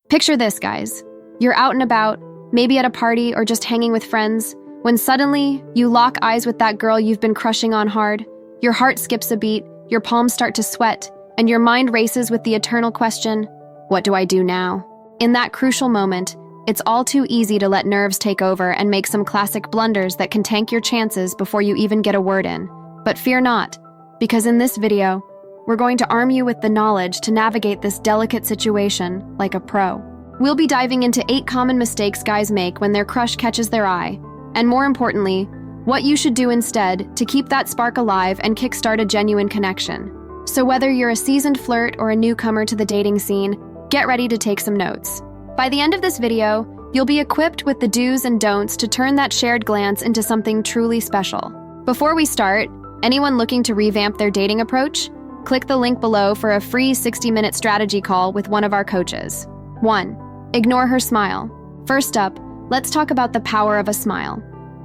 Picture this, guys. You're out and about, maybe at a party or just hanging with friends, when suddenly you lock eyes with that girl you've been crushing on hard. Your heart skips a beat, your palms start to sweat, and your mind races with the eternal question, what do I do now? In that crucial moment, it's all too easy to let nerves take over and make some classic blunders that can tank your chances before you even get a word in. But fear not, because in this video, we're going to arm you with the knowledge to navigate this delicate situation like a pro. We'll be diving into 8 common mistakes guys make when their crush catches their eye, and more importantly, what you should do instead to keep that spark alive and kickstart a genuine connection. So whether you're a seasoned flirt or a newcomer to the dating scene, get ready to take some notes. By the end of this video, you'll be equipped with the do's and don'ts to turn that shared glance into something truly special. Before we start, anyone looking to revamp their dating approach? Click the link below for a free 60-minute strategy call with one of our coaches. 1. Ignore her smile. First up, let's talk about the power of a smile.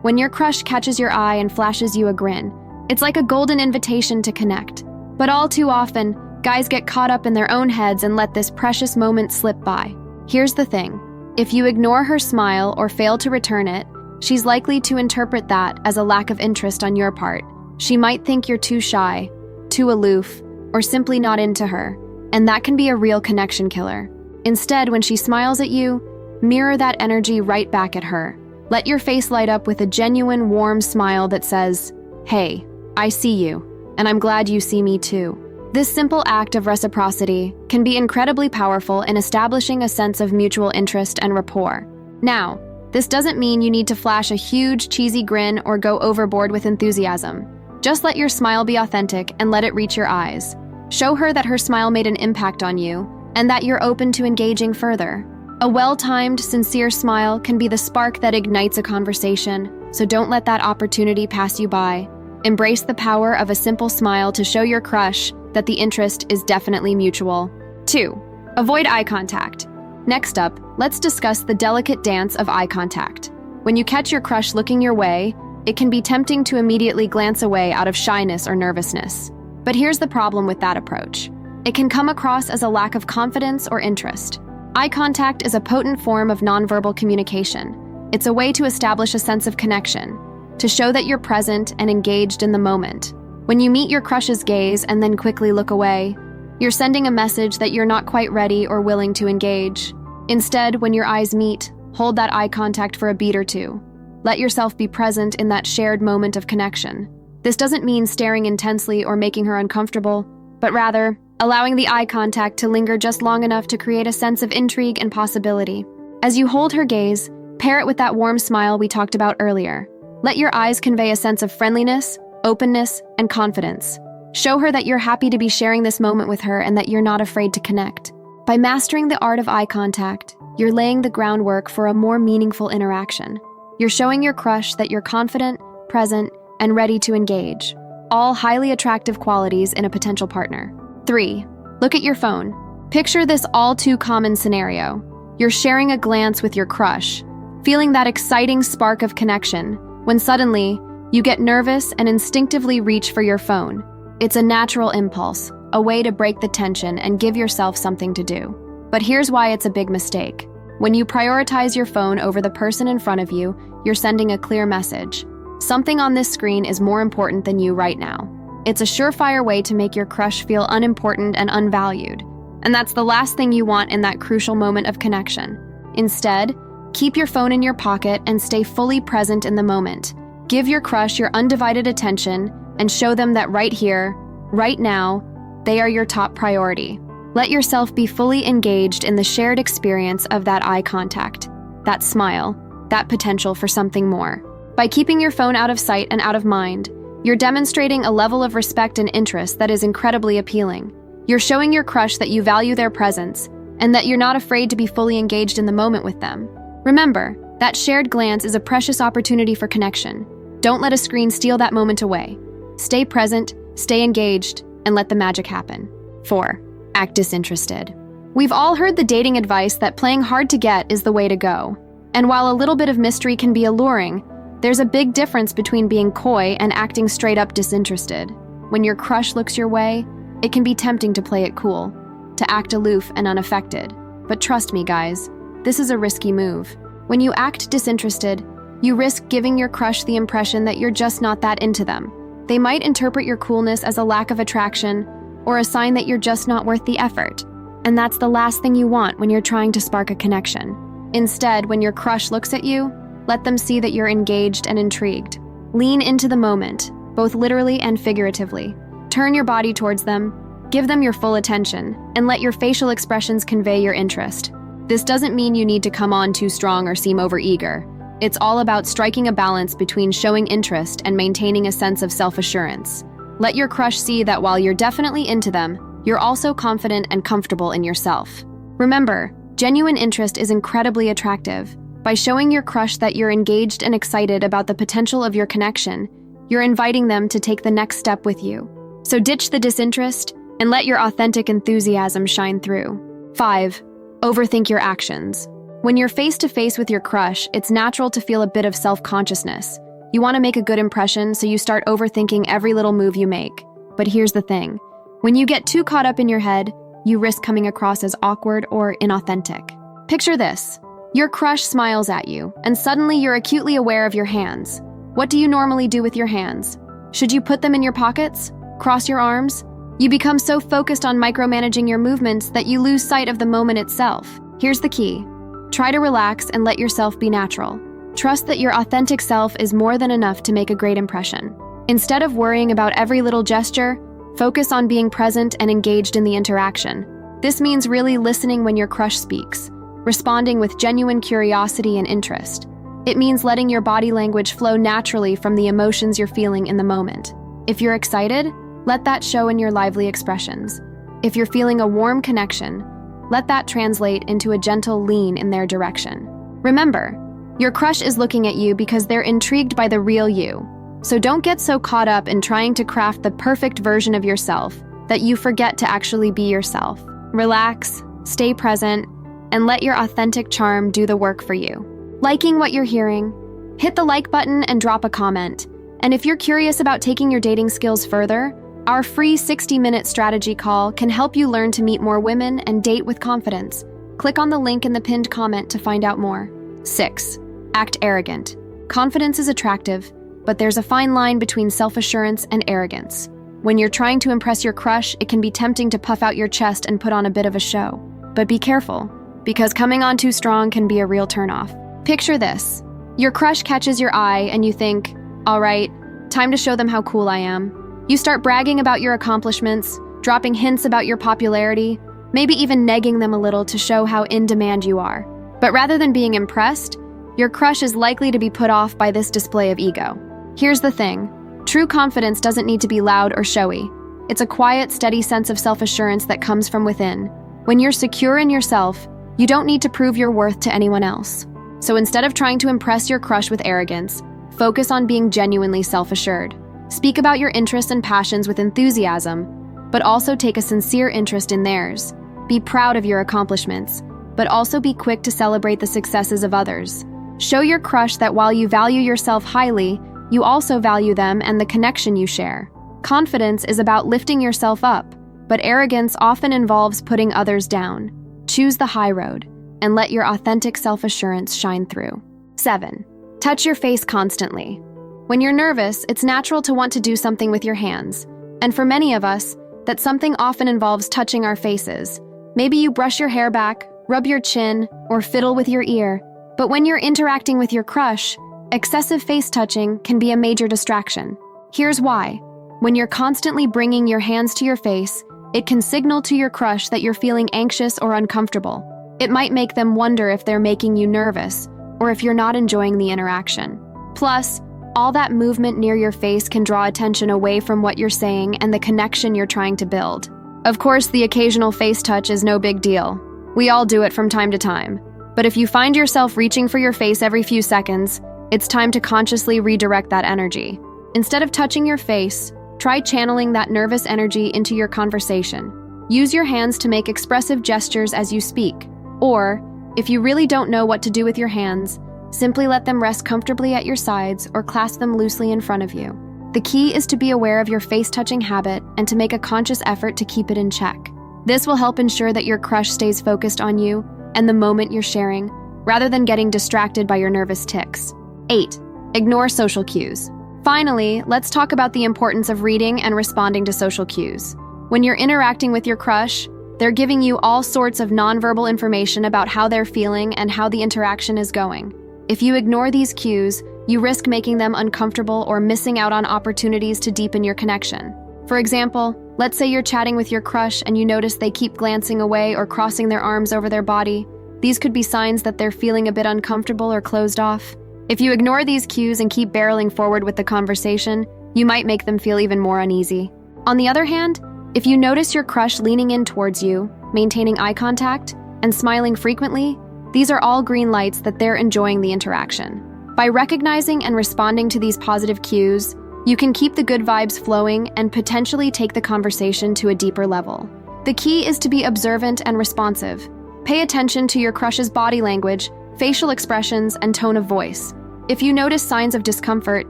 When your crush catches your eye and flashes you a grin, it's like a golden invitation to connect. But all too often, guys get caught up in their own heads and let this precious moment slip by. Here's the thing. If you ignore her smile or fail to return it, she's likely to interpret that as a lack of interest on your part. She might think you're too shy, too aloof, or simply not into her, and that can be a real connection killer. Instead, when she smiles at you, mirror that energy right back at her. Let your face light up with a genuine, warm smile that says, "Hey, I see you, and I'm glad you see me too." This simple act of reciprocity can be incredibly powerful in establishing a sense of mutual interest and rapport. Now, this doesn't mean you need to flash a huge, cheesy grin or go overboard with enthusiasm. Just let your smile be authentic and let it reach your eyes. Show her that her smile made an impact on you and that you're open to engaging further. A well-timed, sincere smile can be the spark that ignites a conversation, so don't let that opportunity pass you by. Embrace the power of a simple smile to show your crush that the interest is definitely mutual. 2. Avoid eye contact. Next up, let's discuss the delicate dance of eye contact. When you catch your crush looking your way, it can be tempting to immediately glance away out of shyness or nervousness. But here's the problem with that approach. It can come across as a lack of confidence or interest. Eye contact is a potent form of nonverbal communication. It's a way to establish a sense of connection, to show that you're present and engaged in the moment. When you meet your crush's gaze and then quickly look away, you're sending a message that you're not quite ready or willing to engage. Instead, when your eyes meet, hold that eye contact for a beat or two. Let yourself be present in that shared moment of connection. This doesn't mean staring intensely or making her uncomfortable, but rather, allowing the eye contact to linger just long enough to create a sense of intrigue and possibility. As you hold her gaze, pair it with that warm smile we talked about earlier. Let your eyes convey a sense of friendliness, openness, and confidence. Show her that you're happy to be sharing this moment with her and that you're not afraid to connect. By mastering the art of eye contact, you're laying the groundwork for a more meaningful interaction. You're showing your crush that you're confident, present, and ready to engage, all highly attractive qualities in a potential partner. 3. Look at your phone. Picture this all too common scenario. You're sharing a glance with your crush, feeling that exciting spark of connection, when suddenly, you get nervous and instinctively reach for your phone. It's a natural impulse, a way to break the tension and give yourself something to do. But here's why it's a big mistake. When you prioritize your phone over the person in front of you, you're sending a clear message. Something on this screen is more important than you right now. It's a surefire way to make your crush feel unimportant and unvalued. And that's the last thing you want in that crucial moment of connection. Instead, keep your phone in your pocket and stay fully present in the moment. Give your crush your undivided attention and show them that right here, right now, they are your top priority. Let yourself be fully engaged in the shared experience of that eye contact, that smile, that potential for something more. By keeping your phone out of sight and out of mind, you're demonstrating a level of respect and interest that is incredibly appealing. You're showing your crush that you value their presence and that you're not afraid to be fully engaged in the moment with them. Remember, that shared glance is a precious opportunity for connection. Don't let a screen steal that moment away. Stay present, stay engaged, and let the magic happen. 4. Act disinterested. We've all heard the dating advice that playing hard to get is the way to go. And while a little bit of mystery can be alluring, there's a big difference between being coy and acting straight up disinterested. When your crush looks your way, it can be tempting to play it cool, to act aloof and unaffected. But trust me, guys, this is a risky move. When you act disinterested, you risk giving your crush the impression that you're just not that into them. They might interpret your coolness as a lack of attraction or a sign that you're just not worth the effort. And that's the last thing you want when you're trying to spark a connection. Instead, when your crush looks at you, let them see that you're engaged and intrigued. Lean into the moment, both literally and figuratively. Turn your body towards them, give them your full attention, and let your facial expressions convey your interest. This doesn't mean you need to come on too strong or seem overeager. It's all about striking a balance between showing interest and maintaining a sense of self-assurance. Let your crush see that while you're definitely into them, you're also confident and comfortable in yourself. Remember, genuine interest is incredibly attractive. By showing your crush that you're engaged and excited about the potential of your connection, you're inviting them to take the next step with you. So ditch the disinterest and let your authentic enthusiasm shine through. 5. Overthink your actions. When you're face-to-face with your crush, it's natural to feel a bit of self-consciousness. You want to make a good impression, so you start overthinking every little move you make. But here's the thing. When you get too caught up in your head, you risk coming across as awkward or inauthentic. Picture this. Your crush smiles at you, and suddenly you're acutely aware of your hands. What do you normally do with your hands? Should you put them in your pockets? Cross your arms? You become so focused on micromanaging your movements that you lose sight of the moment itself. Here's the key. Try to relax and let yourself be natural. Trust that your authentic self is more than enough to make a great impression. Instead of worrying about every little gesture, focus on being present and engaged in the interaction. This means really listening when your crush speaks, responding with genuine curiosity and interest. It means letting your body language flow naturally from the emotions you're feeling in the moment. If you're excited, let that show in your lively expressions. If you're feeling a warm connection, let that translate into a gentle lean in their direction. Remember, your crush is looking at you because they're intrigued by the real you. So don't get so caught up in trying to craft the perfect version of yourself that you forget to actually be yourself. Relax, stay present, and let your authentic charm do the work for you. Liking what you're hearing? Hit the like button and drop a comment. And if you're curious about taking your dating skills further, our free 60-minute strategy call can help you learn to meet more women and date with confidence. Click on the link in the pinned comment to find out more. 6. Act arrogant. Confidence is attractive, but there's a fine line between self-assurance and arrogance. When you're trying to impress your crush, it can be tempting to puff out your chest and put on a bit of a show. But be careful, because coming on too strong can be a real turnoff. Picture this. Your crush catches your eye and you think, all right, time to show them how cool I am. You start bragging about your accomplishments, dropping hints about your popularity, maybe even negging them a little to show how in demand you are. But rather than being impressed, your crush is likely to be put off by this display of ego. Here's the thing. True confidence doesn't need to be loud or showy. It's a quiet, steady sense of self-assurance that comes from within. When you're secure in yourself, you don't need to prove your worth to anyone else. So instead of trying to impress your crush with arrogance, focus on being genuinely self-assured. Speak about your interests and passions with enthusiasm, but also take a sincere interest in theirs. Be proud of your accomplishments, but also be quick to celebrate the successes of others. Show your crush that while you value yourself highly, you also value them and the connection you share. Confidence is about lifting yourself up, but arrogance often involves putting others down. Choose the high road, and let your authentic self-assurance shine through. 7. Touch your face constantly. When you're nervous, it's natural to want to do something with your hands. And for many of us, that something often involves touching our faces. Maybe you brush your hair back, rub your chin, or fiddle with your ear. But when you're interacting with your crush, excessive face touching can be a major distraction. Here's why. When you're constantly bringing your hands to your face, it can signal to your crush that you're feeling anxious or uncomfortable. It might make them wonder if they're making you nervous, or if you're not enjoying the interaction. Plus, all that movement near your face can draw attention away from what you're saying and the connection you're trying to build. Of course, the occasional face touch is no big deal. We all do it from time to time. But if you find yourself reaching for your face every few seconds, it's time to consciously redirect that energy. Instead of touching your face, try channeling that nervous energy into your conversation. Use your hands to make expressive gestures as you speak. Or, if you really don't know what to do with your hands, simply let them rest comfortably at your sides or clasp them loosely in front of you. The key is to be aware of your face-touching habit and to make a conscious effort to keep it in check. This will help ensure that your crush stays focused on you and the moment you're sharing, rather than getting distracted by your nervous tics. 8. Ignore social cues. Finally, let's talk about the importance of reading and responding to social cues. When you're interacting with your crush, they're giving you all sorts of nonverbal information about how they're feeling and how the interaction is going. If you ignore these cues, you risk making them uncomfortable or missing out on opportunities to deepen your connection. For example, let's say you're chatting with your crush and you notice they keep glancing away or crossing their arms over their body. These could be signs that they're feeling a bit uncomfortable or closed off. If you ignore these cues and keep barreling forward with the conversation, you might make them feel even more uneasy. On the other hand, if you notice your crush leaning in towards you, maintaining eye contact, and smiling frequently, these are all green lights that they're enjoying the interaction. By recognizing and responding to these positive cues, you can keep the good vibes flowing and potentially take the conversation to a deeper level. The key is to be observant and responsive. Pay attention to your crush's body language, facial expressions, and tone of voice. If you notice signs of discomfort,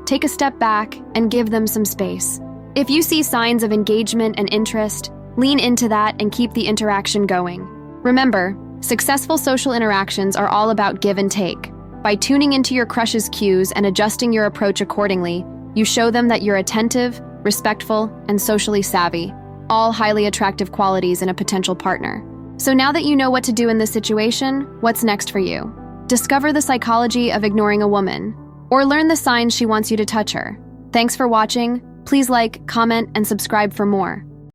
take a step back and give them some space. If you see signs of engagement and interest, lean into that and keep the interaction going. Remember, successful social interactions are all about give and take. By tuning into your crush's cues and adjusting your approach accordingly, you show them that you're attentive, respectful, and socially savvy, all highly attractive qualities in a potential partner. So now that you know what to do in this situation, what's next for you? Discover the psychology of ignoring a woman, or learn the signs she wants you to touch her. Thanks for watching. Please like, comment, and subscribe for more.